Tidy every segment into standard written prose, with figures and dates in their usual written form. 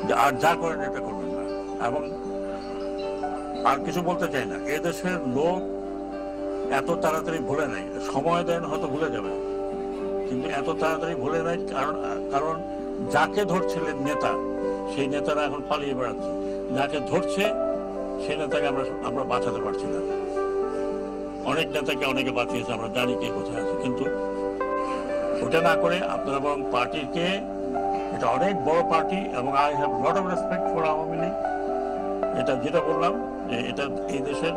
যে আর যা করেন এটা করবেন না। এবং আর কিছু বলতে চাই না, এদেশের লোক এত তাড়াতাড়ি ভুলে নাই। সময় দেন, হয়তো ভুলে যাবে, কিন্তু এত তাড়াতাড়ি ভুলে নাই। কারণ যাকে ধরছিলেন নেতা, সেই নেতারা এখন পালিয়ে বেড়াচ্ছে। যাকে ধরছে সেই নেতাকে আমরা বাঁচাতে পারছি না। অনেক নেতাকে অনেকে বাঁচিয়েছে, আমরা জানি কে কোথায় আছে। কিন্তু ওটা না করে আপনারা বরং পার্টিকে, এটা অনেক বড় পার্টি এবং I have lot of respect for Awami League. এটা যেটা বললাম যে এটা এই দেশের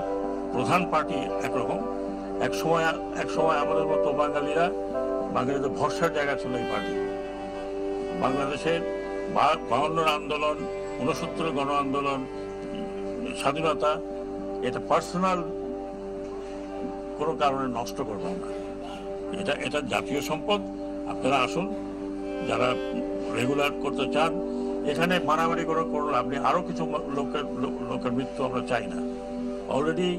প্রধান পার্টি একরকম। এক সময় আমাদের মতো বাঙালিদের ভরসার জায়গা ছিল এই পার্টি। বাংলাদেশের 52 আন্দোলন, 69 গণ আন্দোলন, স্বাধীনতা, এটা পার্সোনাল কোনো কারণে নষ্ট করবেন না। এটা জাতীয় সম্পদ। আপনারা আসুন, যারা রেগুলার করতে চান। এখানে মারামারি করুন আপনি। আরো কিছু লোকের মৃত্যু আমরা চাই না। অলরেডি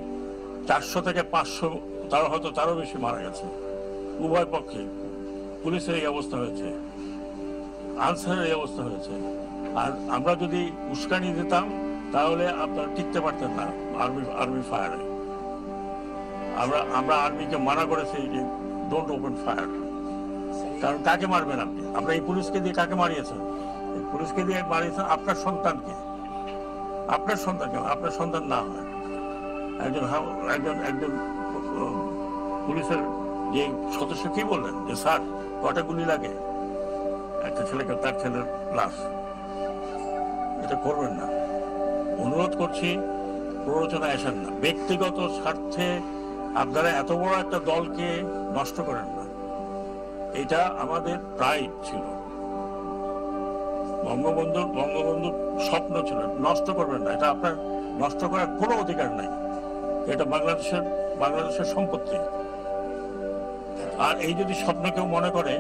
400 থেকে 500, তারও বেশি মারা গেছে উভয় পক্ষে। পুলিশের এই অবস্থা হয়েছে, আনসারের এই অবস্থা হয়েছে। আর আমরা যদি উস্কানি দিতাম তাহলে আপনারা টিকতে পারতেন না আর্মি ফায়ারে। আমরা আর্মিকে মানা করেছি যে ডোন্ট ওপেন ফায়ার। কারণ কাকে মারবেন আপনি? আমরা এই পুলিশকে দিয়ে কাকে মারিয়েছেন? পুলিশকে দিয়ে মারিয়েছেন আপনার সন্তানকে। আপনার সন্তান না হয় একজন পুলিশের যে সদস্য কি বললেন যে স্যার কটা গুলি লাগে একটা ছেলেকে, তার ছেলের লাশ। এটা করবেন না, অনুরোধ করছি। প্ররোচনায় আসেন না, ব্যক্তিগত স্বার্থে আপনারা এত বড় একটা দলকে নষ্ট করেন না। এটা আমাদের প্রাইড ছিল, বঙ্গবন্ধুর স্বপ্ন ছিল। নষ্ট করবেন না, এটা আপনার নষ্ট করার কোনো অধিকার নাই। এটা বাংলাদেশের সম্পত্তি। আর এই যদি স্বপ্ন কেউ মনে করে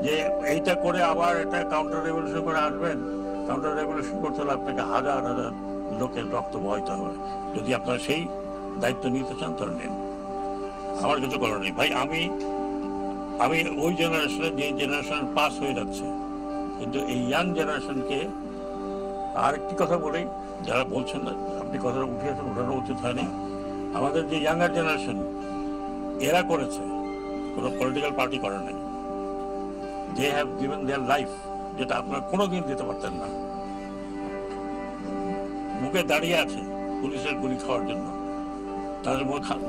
যে এইটা করে আবার এটা কাউন্টার রেভলিউশন করে আসবেন, কাউন্টার রেভলিউশন করতে হলে আপনাকে হাজার হাজার লোকের রক্ত বহাইতে হবে। যদি আপনারা সেই দায়িত্ব নিতে চান তাহলে নেন, আমার কিছু করার নেই। ভাই আমি ওই জেনারেশনের, যে জেনারেশন পাস হয়ে যাচ্ছে, কিন্তু এই ইয়াং জেনারেশনকে আরেকটি কথা বলেই, যারা বলছেন না আপনি কথাটা উঠিয়েছেন, ওঠানো উচিত হয়নি। আমাদের যে ইয়াঙ্গার জেনারেশন, এরা করেছে, কোনো পলিটিক্যাল পার্টি করে নাই। They have given their life, যেটা আপনারা কোনোদিন দিতে পারতেন না। মুখে দাঁড়িয়ে আছে পুলিশের গুলি খাওয়ার জন্য, তাদের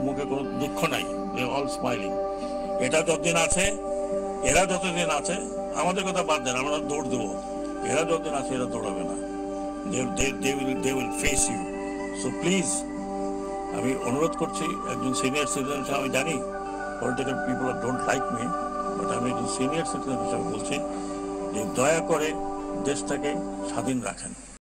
মুখে কোনো দুঃখ নাই, দে অল স্মাইলিং। এরা যতদিন আছে, আমাদের কথা বাদ দেন, আমরা দৌড় দেবো। এরা যতদিন আছে এরা দৌড়াবে না। They will face you. So please, আমি অনুরোধ করছি, একজন সিনিয়র সিটিজেন হিসেবে আমি জানি political people don't like me, but আমি একজন সিনিয়র সিটিজেন হিসেবে বলছি যে দয়া করে দেশটাকে স্বাধীন রাখেন।